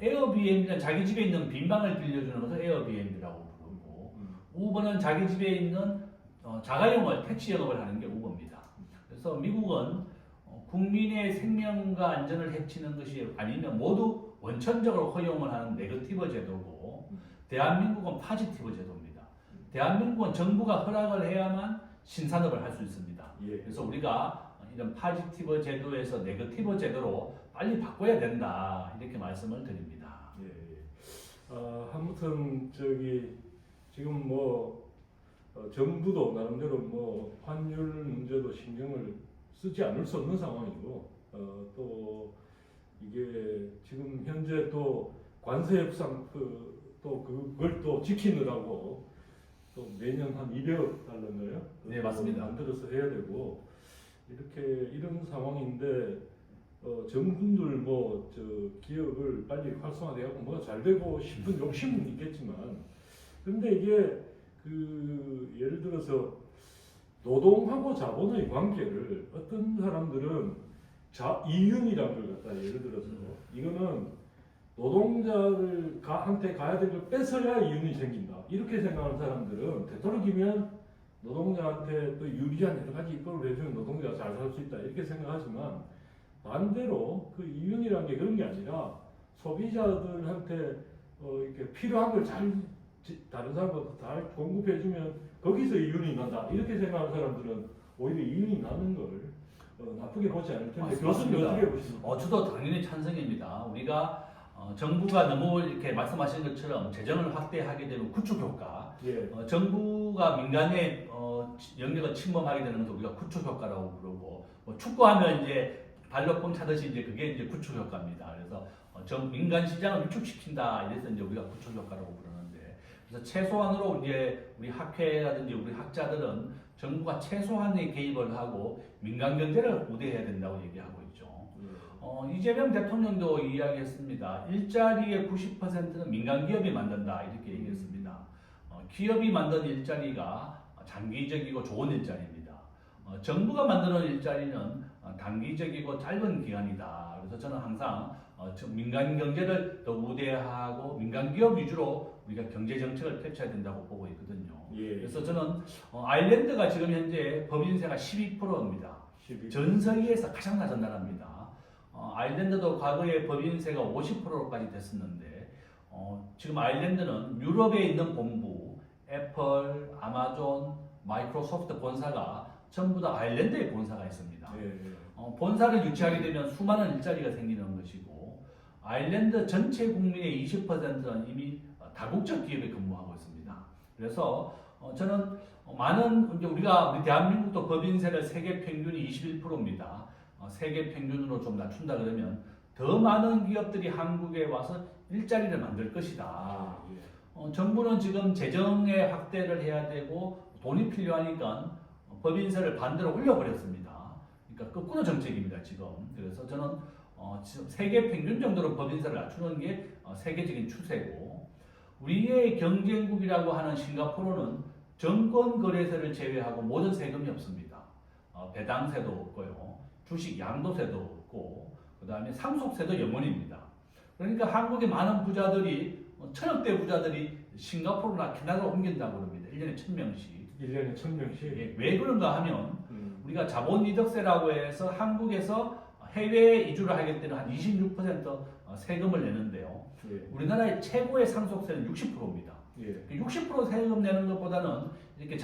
에어비앤비는 자기 집에 있는 빈방을 빌려주는 것을 에어비앤비라고 부르고 우버는 자기 집에 있는 자가용을 택시 영업을 하는 게 우버입니다. 그래서 미국은 국민의 생명과 안전을 해치는 것이 아니면 모두 원천적으로 허용을 하는 네거티브 제도고 대한민국은 파지티브 제도입니다. 대한민국은 정부가 허락을 해야만 신산업을 할 수 있습니다. 그래서 우리가 이런 파지티브 제도에서 네거티브 제도로 빨리 바꿔야 된다 이렇게 말씀을 드립니다. 아무튼 지금 뭐 정부도 나름대로 뭐 환율 문제도 신경을 쓰지 않을 수 없는 상황이고 또 이게 지금 현재 또 관세 협상 또 그걸 또 지키느라고 또 매년 한 200억 달러인가요? 네 맞습니다. 만들어서 해야 되고 이런 상황인데 정부들 뭐 기업을 빨리 활성화되고 뭐가 잘 되고 싶은 욕심은 있겠지만 근데 이게 예를 들어서 노동하고 자본의 관계를 어떤 사람들은 이윤이라는 걸 갖다 예를 들어서 이거는 노동자한테 가야 될 걸 뺏어야 이윤이 생긴다 이렇게 생각하는 사람들은 되도록이면 노동자한테 또 유리한 여러 가지 이걸 해주면 노동자가 잘 살 수 있다 이렇게 생각하지만 반대로 그 이윤이라는 게 그런 게 아니라 소비자들한테 이렇게 필요한 걸 잘 다른 사람보다 잘 공급해주면 거기서 이윤이 난다 이렇게 생각하는 사람들은 오히려 이윤이 나는 걸 나쁘게 보지 않을 텐데 교수님 어떻게 보십니까? 저도 당연히 찬성입니다. 우리가 정부가 너무 이렇게 말씀하신 것처럼 재정을 확대하게 되면 구축 효과, 예. 정부가 민간의 영역을 침범하게 되는 것도 우리가 구축 효과라고 부르고, 뭐 축구하면 이제 발로 뻥 차듯이 이제 그게 이제 구축 효과입니다. 그래서 민간 시장을 위축시킨다 이래서 이제 우리가 구축 효과라고 부르는데, 그래서 최소한으로 이제 우리 학회라든지 우리 학자들은 정부가 최소한의 개입을 하고 민간 경제를 우대해야 된다고 얘기하고 있죠. 이재명 대통령도 이야기했습니다. 일자리의 90%는 민간 기업이 만든다 이렇게 얘기했습니다. 기업이 만든 일자리가 장기적이고 좋은 일자리입니다. 정부가 만드는 일자리는 단기적이고 짧은 기간이다. 그래서 저는 항상 민간 경제를 더 우대하고 민간 기업 위주로 우리가 경제 정책을 펼쳐야 된다고 보고 있거든요. 예. 그래서 저는 아일랜드가 지금 현재 법인세가 12%입니다. 전 세계에서 가장 낮은 나라입니다. 아일랜드도 과거에 법인세가 50%까지 됐었는데 지금 아일랜드는 유럽에 있는 본부, 애플, 아마존, 마이크로소프트 본사가 전부 다 아일랜드에 본사가 있습니다. 본사를 유치하게 되면 수많은 일자리가 생기는 것이고 아일랜드 전체 국민의 20%는 이미 다국적 기업에 근무하고 있습니다. 그래서 저는 많은 우리 대한민국도 법인세를 세계 평균이 21%입니다. 세계 평균으로 좀 낮춘다 그러면 더 많은 기업들이 한국에 와서 일자리를 만들 것이다. 정부는 지금 재정의 확대를 해야 되고 돈이 필요하니까 법인세를 반대로 올려버렸습니다. 그러니까 거꾸로 정책입니다 지금. 그래서 저는 지금 세계 평균 정도로 법인세를 낮추는 게 세계적인 추세고, 우리의 경쟁국이라고 하는 싱가포르는 정권 거래세를 제외하고 모든 세금이 없습니다. 배당세도 없고요, 주식 양도세도 없고, 그 다음에 상속세도 0원입니다. 그러니까 한국의 많은 부자들이 천억대 부자들이 싱가포르나 캐나다로 옮긴다고 합니다. 1년에 1000명씩. 1년에 1000명씩. 왜 그런가 하면 우리가 자본이득세라고 해서 한국에서 해외 이주를 하게 되는 한 26% 세금을 내는데요. 우리나라의 최고의 상속세는 60%입니다. 60% 세금 내는 것보다는 이렇게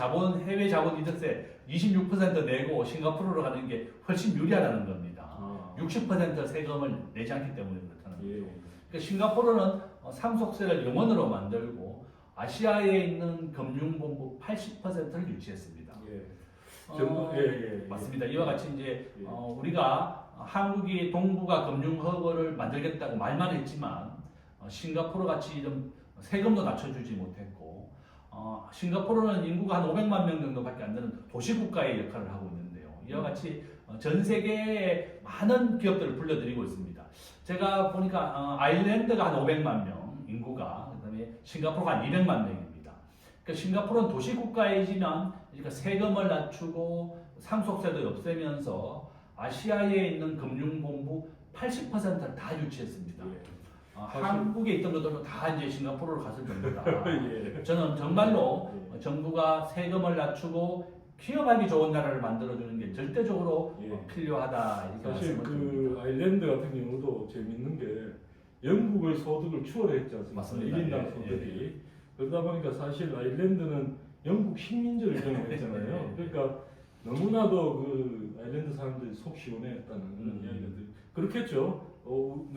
해외 자본이득세 26% 내고 싱가포르로 가는 게 훨씬 유리하다는 겁니다. 60% 세금을 내지 않기 때문에 그렇다는 거죠. 그러니까 싱가포르는 상속세를 0원으로 만들고 아시아에 있는 금융본부 80%를 유치했습니다. 맞습니다. 이와 같이 이제 우리가 한국이 동북아 금융허브를 만들겠다고 말만 했지만 싱가포르 같이 이런 세금도 낮춰주지 못했고, 싱가포르는 인구가 한 500만 명 정도밖에 안 되는 도시국가의 역할을 하고 있는데요. 이와 같이 전 세계에 많은 기업들을 불러들이고 있습니다. 제가 보니까 아일랜드가 한 500만 명 인구가, 그다음에 싱가포르가 한 200만 명입니다. 그러니까 싱가포르는 도시국가이지만 그러니까 세금을 낮추고 상속세도 없애면서 아시아에 있는 금융본부 80%를 다 유치했습니다. 한국에 있던 것들도 다 이제 싱가포르로 갔을 겁니다. 저는 정말로 정부가 세금을 낮추고 기업하기 좋은 나라를 만들어주는 게 절대적으로 필요하다. 이렇게 사실 말씀을 아일랜드 같은 경우도 재밌는 게 영국의 소득을 추월했지 않습니까? 맞습니다. 1인당 소득이. 그러다 보니까 사실 아일랜드는 영국 식민지를 정했잖아요. 그러니까 너무나도 그 아일랜드 사람들이 속 시원했다는 그런 이야기들. 그렇겠죠.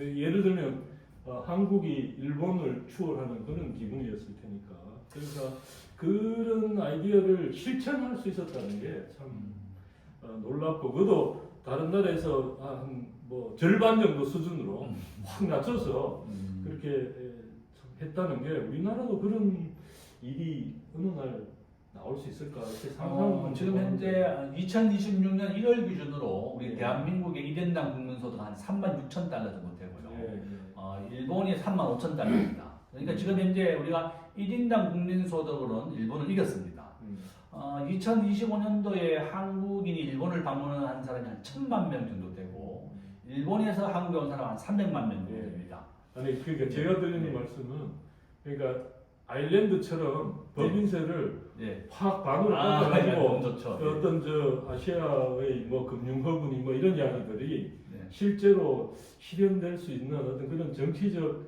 예를 들면 한국이 일본을 추월하는 그런 기분이었을 테니까. 그러니까 그런 아이디어를 실천할 수 있었다는 게 참 놀랍고, 그것도 다른 나라에서 한 절반 정도 수준으로 확 낮춰서 그렇게 했다는 게, 우리나라도 그런 일이 어느 날 나올 수 있을까 이렇게 상상하면 지금 현재 2026년 1월 기준으로 우리 대한민국의 1인당 국민소득 한 36,000달러 정도 되고요. 일본이 35,000달러입니다. 그러니까 지금 현재 우리가 1인당 국민소득으로는 일본을 이겼습니다. 2025년도에 한국인이 일본을 방문한 사람이 한 1,000만 명 정도 되고, 일본에서 한국에 온 사람 한 300만 명 정도 됩니다. 아니 그러니까 제가 드리는 말씀은, 그러니까 아일랜드처럼 법인세를 확 반으로 깎아가지고 어떤 아시아의 금융허브니 이런 이야기들이 실제로 실현될 수 있는 어떤 그런 정치적으로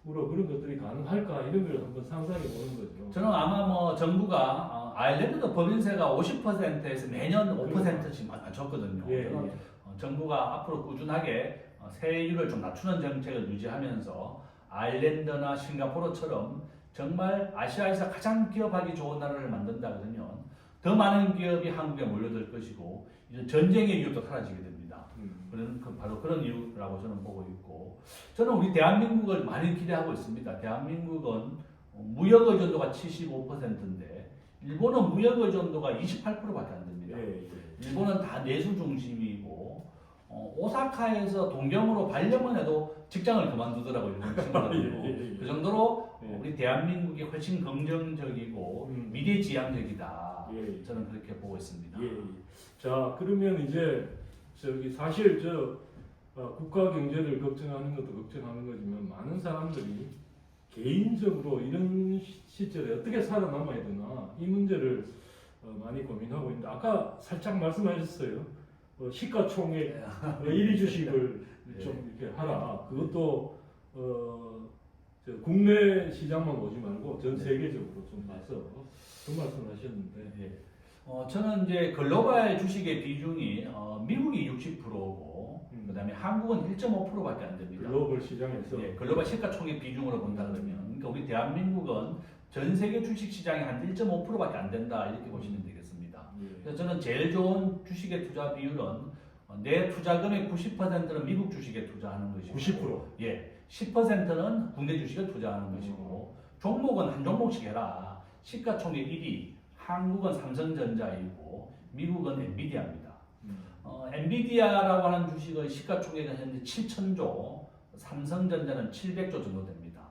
그런 것들이 가능할까 이런 걸 한번 상상해 보는 거죠. 저는 아마 뭐 정부가 아일랜드도 법인세가 50%에서 매년 5%씩 맞췄거든요. 예, 저는 예. 정부가 앞으로 꾸준하게 세율을 좀 낮추는 정책을 유지하면서 아일랜드나 싱가포르처럼 정말 아시아에서 가장 기업하기 좋은 나라를 만든다 그러면 더 많은 기업이 한국에 몰려들 것이고 이제 전쟁의 위협도 사라지게 됩니다. 그런 바로 그런 이유라고 저는 보고 있고, 저는 우리 대한민국을 많이 기대하고 있습니다. 대한민국은 무역 의존도가 75%인데 일본은 무역 의존도가 28%밖에 안 됩니다. 일본은 다 내수 중심이고 오사카에서 동경으로 발령만 해도 직장을 그만두더라고요. 일본 친구들도. 그 정도로 우리 대한민국이 훨씬 긍정적이고 미래지향적이다. 저는 그렇게 보고 있습니다. 자, 그러면 이제 사실 국가 경제를 걱정하는 것도 걱정하는 거지만 많은 사람들이 개인적으로 이런 시절에 어떻게 살아남아야 되나 이 문제를 많이 고민하고 있는데, 아까 살짝 말씀하셨어요. 시가총액 1위 주식을 좀 이렇게 하라. 그것도 국내 시장만 보지 말고 전 세계적으로 좀 봐서 그 말씀하셨는데. 저는 이제 글로벌 주식의 비중이 미국이 60%고 그다음에 한국은 1.5%밖에 안 됩니다. 글로벌 시장에서 글로벌 시가총액 비중으로 본다 그러면, 그러니까 우리 대한민국은 전 세계 주식 시장이 한 1.5%밖에 안 된다 이렇게 보시면 되겠습니다. 그래서 저는 제일 좋은 주식의 투자 비율은 내 투자금의 90%는 미국 주식에 투자하는 것이고, 90%? 10%는 국내 주식에 투자하는 것이고, 종목은 한 종목씩 해라. 시가총액 1위. 한국은 삼성전자이고 미국은 엔비디아입니다. 엔비디아라고 하는 주식의 시가총액은 현재 7,000조, 삼성전자는 700조 정도 됩니다.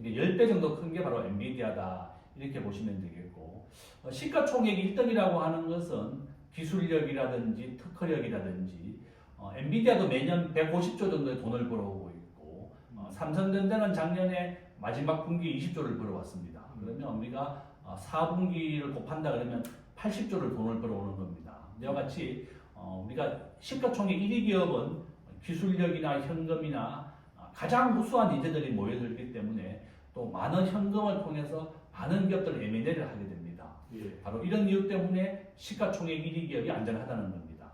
이게 10배 정도 큰 게 바로 엔비디아다 이렇게 보시면 되겠고, 시가총액 1등이라고 하는 것은 기술력이라든지 특허력이라든지 엔비디아도 매년 150조 정도의 돈을 벌어오고 있고, 삼성전자는 작년에 마지막 분기에 20조를 벌어왔습니다. 그러면 우리가 4분기를 곱한다 그러면 80조를 돈을 벌어오는 겁니다. 이와 같이 우리가 시가총액 1위 기업은 기술력이나 현금이나 가장 우수한 인재들이 모여들기 때문에 또 많은 현금을 통해서 많은 기업들 M&A를 하게 됩니다. 바로 이런 이유 때문에 시가총액 1위 기업이 안전하다는 겁니다.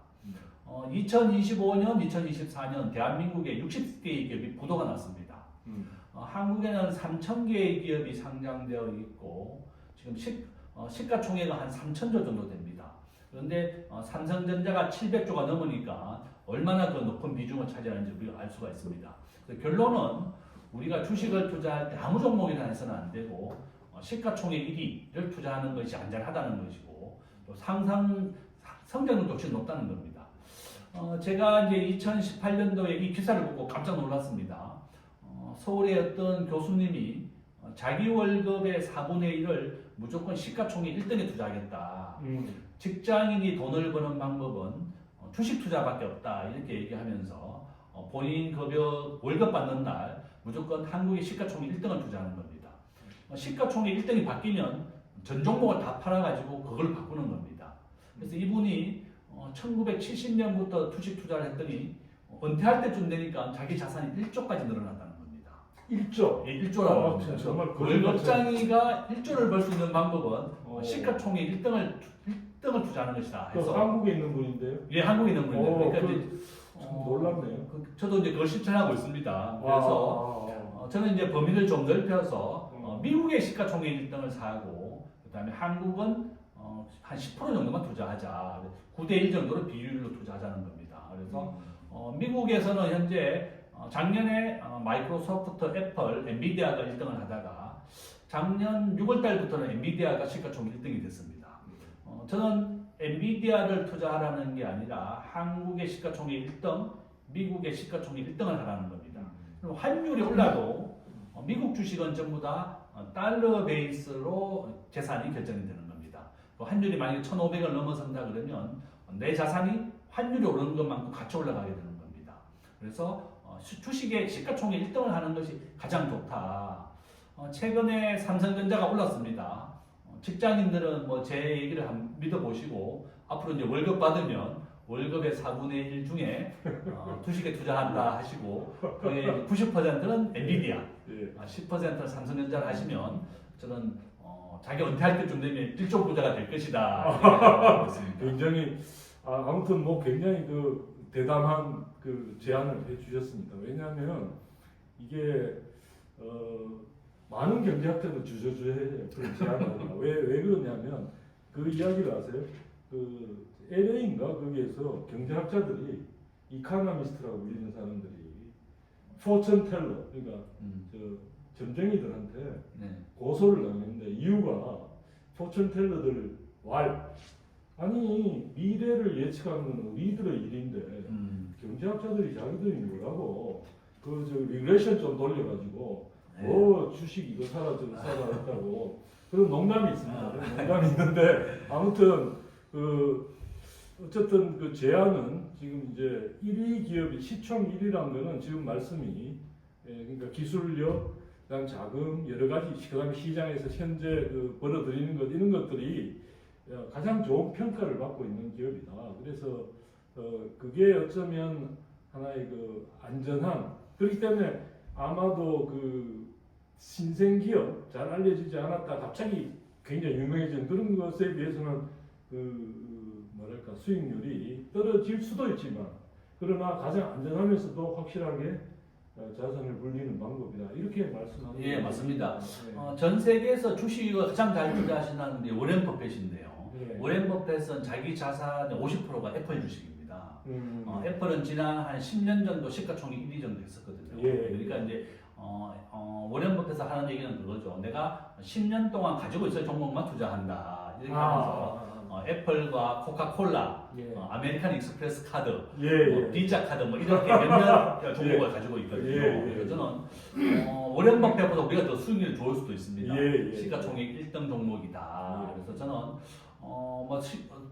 2025년, 2024년 대한민국에 60개의 기업이 부도가 났습니다. 한국에는 3,000개의 기업이 상장되어 있고 지금 시가총액은 한 3,000조 정도 됩니다. 그런데 삼성전자가 700조가 넘으니까 얼마나 더 높은 비중을 차지하는지 우리가 알 수가 있습니다. 그래서 결론은 우리가 주식을 투자할 때 아무 종목이나 해서는 안 되고 시가총액 1위를 투자하는 것이 안전하다는 것이고 또 성장률도 훨씬 높다는 겁니다. 제가 이제 2018년도에 이 기사를 보고 깜짝 놀랐습니다. 서울의 어떤 교수님이 자기 월급의 4분의 1을 무조건 시가총액 1등에 투자하겠다. 직장인이 돈을 버는 방법은 주식 투자밖에 없다. 이렇게 얘기하면서 본인 급여 월급 받는 날 무조건 한국의 시가총액 1등을 투자하는 겁니다. 시가총액 1등이 바뀌면 전 종목을 다 팔아가지고 그걸 바꾸는 겁니다. 그래서 이분이 1970년부터 주식 투자를 했더니 은퇴할 때쯤 되니까 자기 자산이 1조까지 늘어났다는 겁니다. 1조? 1조라고 합니다. 정말 월급장이가 1조를 벌 수 있는 방법은 시가총액 1등을 투자하는 것이다. 그래서 한국에 있는 분인데요? 예, 한국에 있는 분인데요. 그러니까 참 놀랍네요. 저도 이제 그걸 실천하고 있습니다. 그래서 저는 이제 범위를 좀 넓혀서 미국의 시가총액 1등을 사고, 그다음에 한국은 한 10% 정도만 투자하자. 9대1 정도로 비율로 투자하자는 겁니다. 그래서 미국에서는 현재 작년에 마이크로소프트, 애플, 엔비디아가 1등을 하다가 작년 6월 달부터는 엔비디아가 시가총액 1등이 됐습니다. 저는 엔비디아를 투자하라는 게 아니라 한국의 시가총액 1등, 미국의 시가총액 1등을 하라는 겁니다. 그럼 환율이 올라도 미국 주식은 전부 다 달러 베이스로 재산이 결정이 되는 겁니다. 환율이 만약에 1,500을 넘어선다 그러면 내 자산이 환율이 오르는 것만큼 같이 올라가게 되는 겁니다. 그래서 주식의 시가총액 1등을 하는 것이 가장 좋다. 최근에 삼성전자가 올랐습니다. 직장인들은 뭐 제 얘기를 믿어보시고 앞으로 이제 월급 받으면 월급의 4분의 1 중에 주식에 투자한다 하시고 그의 90%는 엔비디아, 예. 10%는 삼성전자를 하시면 저는 자기 은퇴할 때쯤 되면 1조 부자가 될 것이다. 이렇게 생각하고 있습니다. 굉장히 아무튼 뭐 굉장히 그 대담한 그 제안을 해주셨습니다. 왜냐하면 이게 많은 경제학자들 주저주저해요. 그런 제안을. 왜 그러냐면 그 이야기를 아세요? 그 LA인가 거기에서 경제학자들이 이카노미스트라고 불리는 사람들이 포천 텔러 그러니까 저 점쟁이들한테 네. 고소를 당했는데 이유가 포천 텔러들 아니 미래를 예측하는 건 우리들의 일인데 경제학자들이 자기들이 뭐라고 그 저 리그레션 좀 돌려가지고 주식 이거 사라 저거 사라 했다고 그런 농담이 있습니다. 농담이 있는데 아무튼 그 어쨌든 그 제안은 지금 이제 1위 기업이 시총 1위라는 거는 지금 말씀이 그러니까 기술력, 그다음 자금 여러 가지 그다음에 시장에서 현재 그 벌어들이는 것 이런 것들이 가장 좋은 평가를 받고 있는 기업이다. 그래서 그게 어쩌면 하나의 그 안전한 그렇기 때문에 아마도 그 신생 기업 잘 알려지지 않았다 갑자기 굉장히 유명해진 그런 것에 비해서는 뭐랄까 수익률이 떨어질 수도 있지만 그러나 가장 안전하면서도 확실하게 자산을 불리는 방법이다 이렇게 말씀하는 예, 맞습니다. 네. 전 세계에서 주식을 가장 잘 투자하시는 분이 워렌 버핏인데요. 네. 워렌 버핏은 자기 자산의 50%가 애플 주식입니다. 애플은 지난 한 10년 정도 시가총액 1위 정도 했었거든요. 예. 그러니까 이제 워렌 버핏이 하는 얘기는 그거죠. 내가 10년 동안 가지고 있을 종목만 투자한다. 이렇게 하면서 애플과 코카콜라, 아메리칸 익스프레스 카드, 비자 카드 뭐 이렇게 몇몇 종목을 가지고 있거든요. 그래서 저는 워렌 버핏보다 우리가 더 수익률이 좋을 수도 있습니다. 시가총액 1등 종목이다. 그래서 저는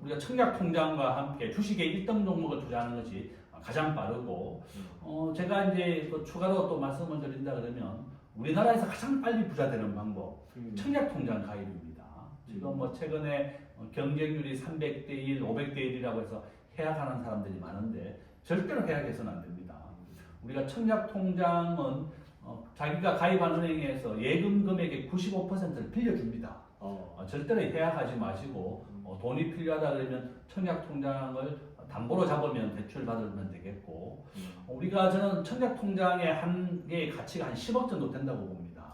우리가 청약 통장과 함께 주식의 1등 종목을 투자하는 것이 가장 빠르고 제가 이제 또 추가로 또 말씀을 드린다 그러면 우리나라에서 가장 빨리 부자 되는 방법 청약 통장 가입입니다. 지금 뭐 최근에 경쟁률이 300대 1, 500대 1이라고 해서 해약하는 사람들이 많은데 절대로 해약해서는 안 됩니다. 우리가 청약 통장은 자기가 가입한 은행에서 예금 금액의 95%를 빌려줍니다. 절대로 해약하지 마시고 돈이 필요하다 그러면 청약 통장을 담보로 잡으면 대출 받으면 되겠고 저는 청약 통장의 한 개의 가치가 한 10억 정도 된다고 봅니다.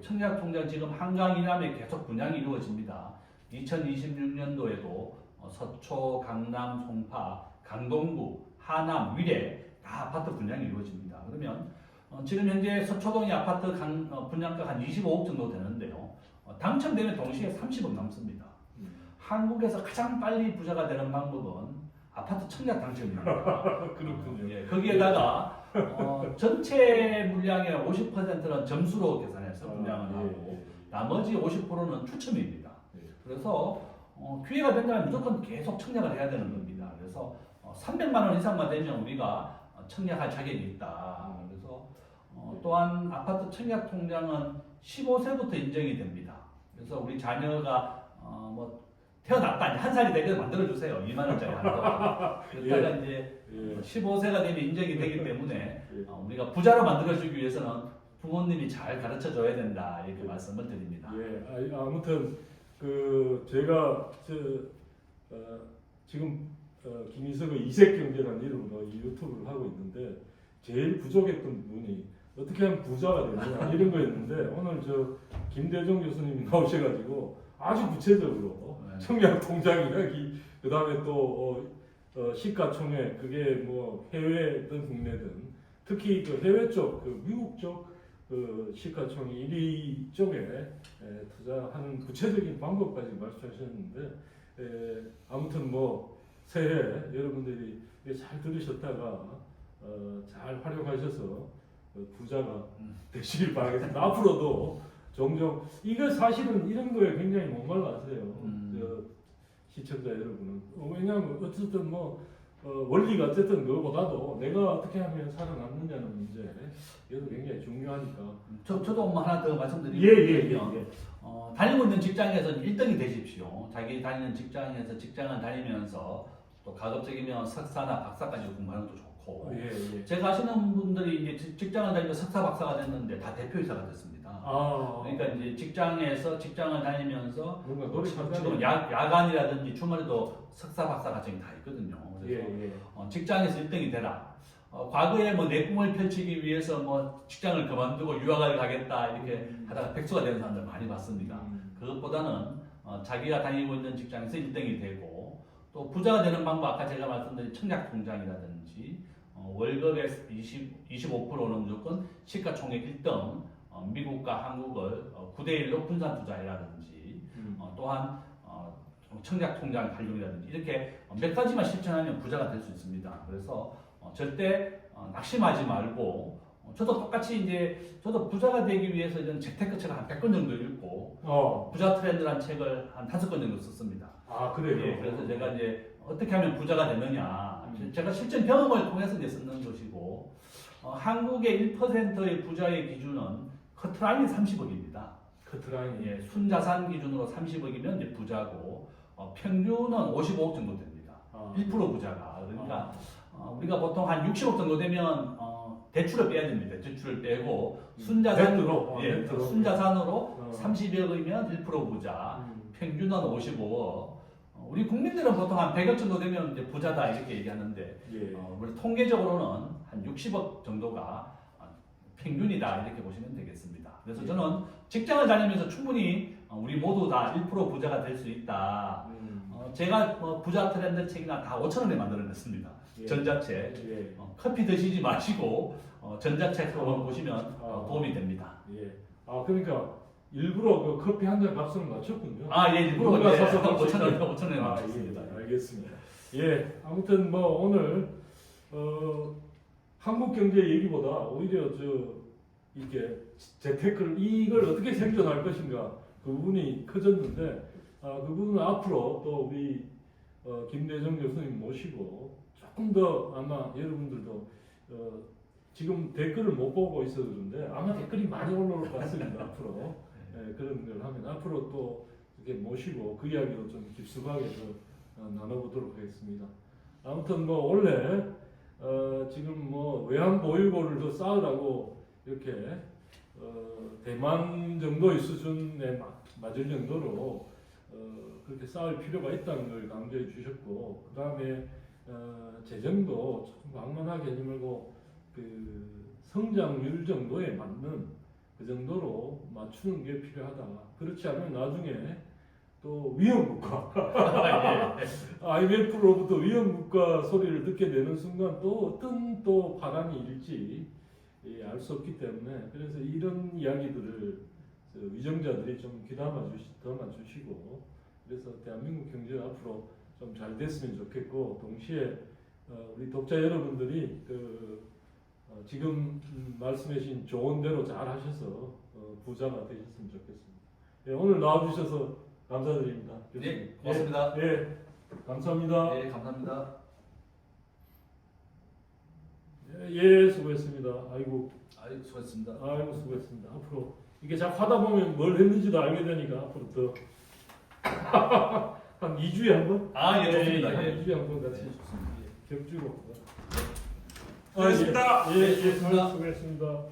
청약 통장 지금 한강 이남에 계속 분양이 이루어집니다. 2026년도에도 서초, 강남, 송파, 강동구, 하남, 위례 다 아파트 분양이 이루어집니다. 그러면 지금 현재 서초동의 아파트 분양가 한 25억 정도 되는데요. 당첨되면 동시에 30억 남습니다. 한국에서 가장 빨리 부자가 되는 방법은 아파트 청약 당첨입니다. 그렇군요. 예, 거기에다가 전체 물량의 50%는 점수로 계산해서 분양을 하고 나머지 50%는 추첨입니다. 그래서 기회가 된다면 무조건 계속 청약을 해야 되는 겁니다. 그래서 300만 원 이상만 되면 우리가 청약할 자격이 있다. 그래서 또한 아파트 청약 통장은 15세부터 인정이 됩니다. 그래서 우리 자녀가 태어났다 한 살이 되게 만들어 주세요. 2만 원짜리 한다. 그러다가 이제 15세가 되면 인정이 되기 때문에 우리가 부자로 만들어 주기 위해서는 부모님이 잘 가르쳐 줘야 된다 이렇게 말씀을 드립니다. 아무튼 제가 지금 김희석의 이색경제라는 이름으로 이 유튜브를 하고 있는데 제일 부족했던 부분이 어떻게 하면 부자가 되느냐 이런 거였는데 오늘 김대중 교수님이 나오셔가지고 아주 구체적으로 청약 통장 이야기 그 다음에 또 시가총액 그게 뭐 해외든 국내든 특히 그 해외 쪽 미국 쪽 시가총액 1위 쪽에 투자하는 구체적인 방법까지 말씀하셨는데 아무튼 새해 여러분들이 잘 들으셨다가 잘 활용하셔서 부자가 되시길 바라겠습니다. 앞으로도 종종 이거 사실은 이런 거에 굉장히 목말라하세요. 시청자 여러분은 왜냐하면 어쨌든 원리가 어쨌든 그거보다도 내가 어떻게 하면 살아남느냐는 문제 이것도 굉장히 중요하니까. 저도 하나 더 말씀드리면 다니고 있는 직장에서 1등이 되십시오. 자기 다니는 직장에서 직장을 다니면서 또 또 가급적이면 석사나 박사까지 공부하는 것도 좋고. 예. 제가 아시는 분들이 이제 직장을 다니면 석사 박사가 됐는데 다 대표이사가 됐습니다. 그러니까 이제 직장을 다니면서 뭔가 노력하잖아요. 지금 야간이라든지 주말에도 석사 박사 과정이 다 있거든요. 그래서 직장에서 1등이 되라. 과거에 뭐 내 꿈을 펼치기 위해서 뭐 직장을 그만두고 유학을 가겠다 이렇게 하다가 백수가 되는 사람들 많이 봤습니다. 그것보다는 자기가 다니고 있는 직장에서 1등이 되고 또 부자가 되는 방법 아까 제가 말씀드린 청약통장이라든지 월급의 25%는 무조건 시가총액 1등 미국과 한국을 9대1로 분산투자라든지 또한 청약통장 활용이라든지 이렇게 몇 가지만 실천하면 부자가 될 수 있습니다. 그래서 절대 낙심하지 말고 저도 똑같이 이제 저도 부자가 되기 위해서 이런 재테크책을 한 100권 정도 읽고 부자 트렌드라는 책을 한 5권 정도 썼습니다. 아 그래요? 예, 그래서 제가 이제 어떻게 하면 부자가 되느냐 제가 실전 경험을 통해서 이제 쓰는 것이고 한국의 1%의 부자의 기준은 커트라인이 30억입니다. 커트라인. 예, 순자산 기준으로 30억이면 이제 부자고 평균은 55억 정도 됩니다. 1% 부자가 그러니까 우리가 보통 한 60억 정도 되면 대출을 빼야 됩니다. 대출을 빼고 순자산으로 순자산으로 30억이면 1% 부자, 평균은 55억. 우리 국민들은 보통 한 100억 정도 되면 이제 부자다 이렇게 얘기하는데 우리 통계적으로는 한 60억 정도가 평균이다 이렇게 보시면 되겠습니다. 그래서 저는 직장을 다니면서 충분히 우리 모두 다 1% 부자가 될 수 있다. 제가 부자 트렌드 책이나 다 5,000원에 만들어냈습니다. 전자책. 커피 드시지 마시고 전자책 한번 보시면 도움이 됩니다. 그러니까 일부러 그 커피 한 잔 값을 맞췄군요. 일부러 사서 5,000원에 맞췄습니다. 알겠습니다. 아무튼 뭐 오늘 한국 경제 얘기보다 오히려 이게 재테크를 이걸 어떻게 생존할 것인가 그 부분이 커졌는데 그 부분은 앞으로 또 우리 김대정 교수님 모시고 조금 더 아마 여러분들도 지금 댓글을 못 보고 있어서 그런데 아마 댓글이 많이 올라올 것 같습니다. 앞으로 그런 걸 하면 앞으로 또 이렇게 모시고 그 이야기로 좀 깊숙하게 나눠보도록 하겠습니다. 아무튼 뭐 원래 지금 뭐 외환 보유고를 더 쌓으라고 이렇게 대만 정도의 수준에 맞을 정도로 그렇게 쌓을 필요가 있다는 걸 강조해 주셨고 그 다음에 재정도 조금 방만하게 하지 말고 그 성장률 정도에 맞는 그 정도로 맞추는 게 필요하다. 그렇지 않으면 나중에 또 위험국가 IMF로부터 위험국가 소리를 듣게 되는 순간 또 어떤 또 바람이 일지 알 수 없기 때문에 그래서 이런 이야기들을 위정자들이 좀 귀담아 주시고 그래서 대한민국 경제가 앞으로 좀 잘 됐으면 좋겠고 동시에 우리 독자 여러분들이 지금 말씀해주신 조언대로 잘 하셔서 부자가 되셨으면 좋겠습니다. 오늘 나와주셔서 감사드립니다. 네, 고맙습니다. 감사합니다. 네, 감사합니다. 수고했습니다. 아이고, 수고했습니다. 수고했습니다. 앞으로 이게 자꾸 하다 보면 뭘 했는지도 알게 되니까 앞으로 더 한 2주에 한 번? 좋습니다. 한 2주에 한 번 같이 격주로. 수고하셨습니다. 수고했습니다.